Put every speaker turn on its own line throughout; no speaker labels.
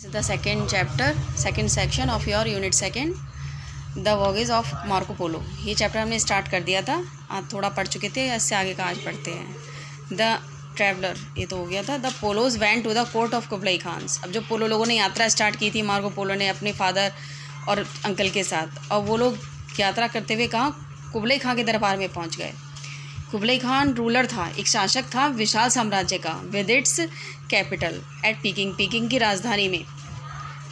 This is the second chapter, second section of your unit second, the voyage of Marco Polo. ये chapter हमने start कर दिया था, आज थोड़ा पढ़ चुके थे, इससे आगे का आज पढ़ते हैं। द ट्रैवलर, ये तो हो गया था। The Polos went to the court of Kublai Khan's. अब जो पोलो लोगों ने यात्रा स्टार्ट की थी मार्को पोलो ने अपने फादर और अंकल के साथ, और वो लोग यात्रा करते हुए कहाँ, कुबलाई खां के दरबार में पहुँच गए। कुबलाई खान रूलर था, एक शासक था विशाल साम्राज्य का, with its capital eight peeking. Peeking की राजधानी में,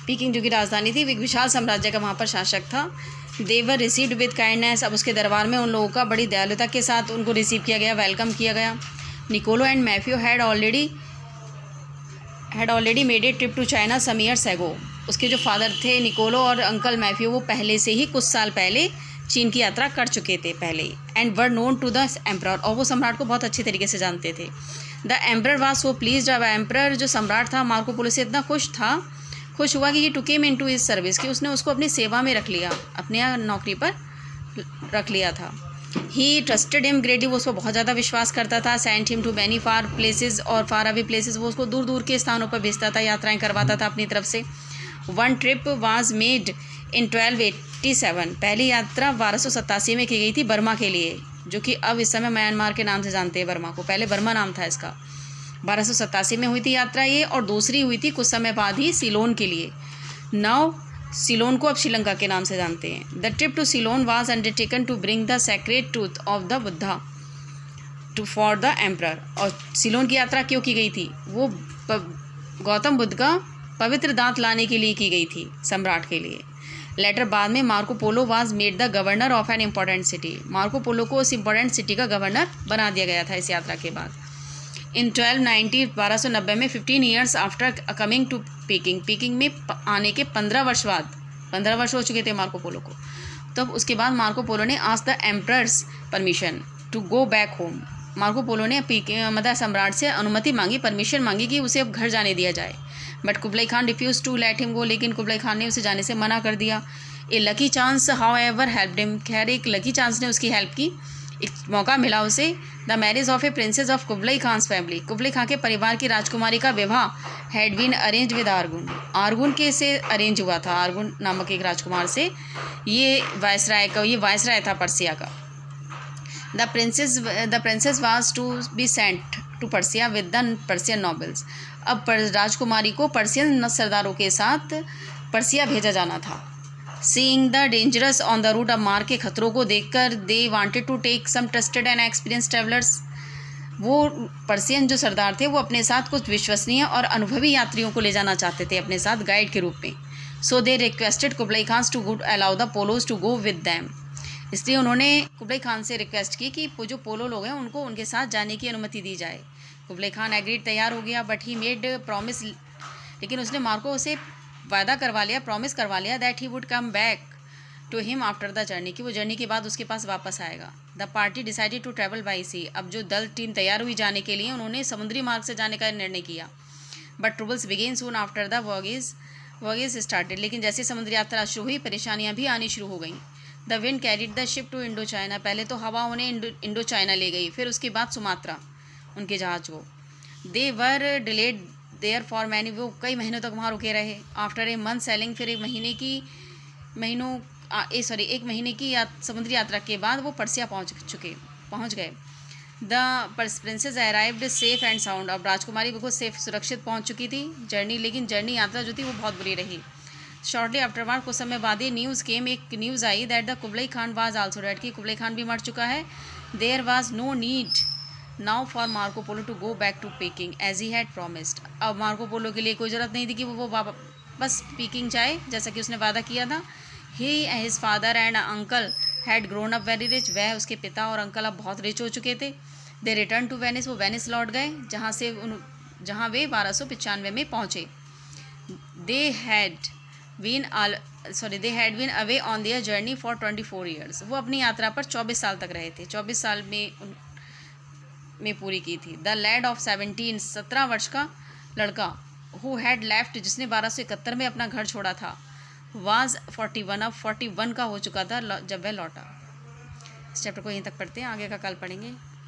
पीकिंग जो की राजधानी थी, एक विशाल साम्राज्य का वहाँ पर शासक था। देवर रिसीव्ड विद काइंडनेस। अब उसके दरबार में उन लोगों का बड़ी दयालुता के साथ उनको रिसीव किया गया, वेलकम किया गया। Niccolo and Maffeo had already made a trip to China some years ago. उसके जो फादर थे निकोलो और अंकल मैफ्यू, वो पहले से ही कुछ साल पहले चीन की यात्रा कर चुके थे पहले ही। And were known to the emperor, और वो सम्राट को बहुत अच्छे तरीके से जानते थे। The emperor was so pleased. अब एम्परर जो सम्राट था मार्को पोलो से इतना खुश हुआ कि ये took him into his service, कि उसने उसको अपनी सेवा में रख लिया, अपने नौकरी पर रख लिया था। ही ट्रस्टेड हिम ग्रेटली, वो उस पर बहुत ज़्यादा विश्वास करता था। Sent him to many far places, और फार अवे प्लेसेस, वो उसको दूर दूर के स्थानों पर भेजता था, यात्राएं करवाता था अपनी तरफ से। One trip was made in 1287। पहली यात्रा 1287 में की गई थी बर्मा के लिए, जो कि अब इस समय म्यांमार के नाम से जानते हैं बर्मा को, पहले बर्मा नाम था इसका। 1287 में हुई थी यात्रा ये, और दूसरी हुई थी कुछ समय बाद ही सिलोन के लिए। नाउ सिलोन को अब श्रीलंका के नाम से जानते हैं। The trip to Ceylon was undertaken to bring the sacred truth of the Buddha to for the emperor. और सिलोन की यात्रा क्यों की गई थी, वो गौतम बुद्ध का पवित्र दांत लाने के लिए की गई थी, सम्राट के लिए। लेटर बाद में Marco Polo was made the governor of an important city. Marco Polo को उस इम्पॉर्टेंट सिटी का गवर्नर बना दिया गया था इस यात्रा के बाद। इन 1290 में 15 years after coming to Peking, Peking में आने के 15 वर्ष बाद, 15 वर्ष हो चुके थे मार्को पोलो को, तब उसके बाद मार्को पोलो ने asked the emperor's permission to go back home. Marco Polo ने मतलब सम्राट से अनुमति मांगी, परमिशन मांगी कि उसे अब घर जाने दिया जाए। But Kublai Khan refuse to let him go, लेकिन कुबलाई खान ने उसे जाने से मना कर दिया। A lucky chance however helped him, खैर एक लकी चांस ने उसकी हेल्प की, एक मौका मिला उसे। The marriage of a princess of Kublai Khan's family, Kublai Khan के परिवार की राजकुमारी का विवाह had been arrange with Argun, Argun के से अरेंज हुआ था, आर्गुन नामक एक राजकुमार से। ये वायसराय था पर्सिया का। The princess was to be sent to Persia with the Persian nobles. अब राजकुमारी को पर्सियन सरदारों के साथ पर्सिया भेजा जाना था। Seeing the dangerous on the route, अब मार्ग के खतरों को देखकर they wanted to take some trusted and experience travellers. वो पर्सियन जो सरदार थे वो अपने साथ कुछ विश्वसनीय और अनुभवी यात्रियों को ले जाना चाहते थे अपने साथ गाइड के रूप में। So they requested Kublai Khan to allow the Polos to go with them. इसलिए उन्होंने कुबलाई खान से रिक्वेस्ट की कि जो पोलो लोग हैं उनको उनके साथ जाने की अनुमति दी जाए। कुबलाई खान एग्रीड, तैयार हो गया। बट ही मेड प्रॉमिस, लेकिन उसने मार्को से वादा करवा लिया, प्रॉमिस करवा लिया that he would come back to him after the journey, कि वो जर्नी के बाद उसके पास वापस आएगा। The party decided to travel by sea. अब जो दल टीम तैयार हुई जाने के लिए, उन्होंने समुद्री मार्ग से जाने का निर्णय किया। But troubles began soon after the voyage started, लेकिन जैसे समुद्री यात्रा शुरू हुई परेशानियाँ भी आनी शुरू हो गई। The wind carried the ship to Indo China, पहले तो हवा उन्हें इंडो चाइना ले गई, फिर उसके बाद सुमात्रा उनके जहाज को। दे वर डिलेड देयर फॉर मैनी, वो कई महीनों तक वहाँ रुके रहे। आफ्टर ए मंथ सेलिंग, फिर एक महीने की समुद्री यात्रा के बाद वो पर्सिया पहुँच गए। The princess arrived safe and sound, अब राजकुमारी बिल्कुल सेफ सुरक्षित पहुँच चुकी थी। लेकिन जर्नी यात्रा जो थी वो बहुत बुरी रही। शॉर्टली आफ्टरवार्ड, कुछ समय बाद ये एक न्यूज़ आई that the Kublai Khan was also dead, कि कुबलाई खान भी मर चुका है। There was no need now for Marco Polo to go back to Peking as he had promised. अब मार्को पोलो के लिए कोई ज़रूरत नहीं थी कि वो बस पीकिंग जाए, जैसा कि उसने वादा किया था। He his father and uncle had grown up very rich, वह उसके पिता और अंकल अब बहुत रिच हो चुके थे। दे रिटर्न टू वेनिस, वो वेनिस लौट गए, जहाँ वे 1295 में पहुँचे। They had been away on their journey for 24 years, वो अपनी यात्रा पर 24 साल तक रहे थे, 24 साल में पूरी की थी। द लैड ऑफ 17 वर्ष का लड़का, हु हैड लेफ्ट, जिसने 1271 में अपना घर छोड़ा था, वाज 41, अब 41 का हो चुका था जब वह लौटा। इस चैप्टर को यहीं तक पढ़ते हैं, आगे का कल पढ़ेंगे।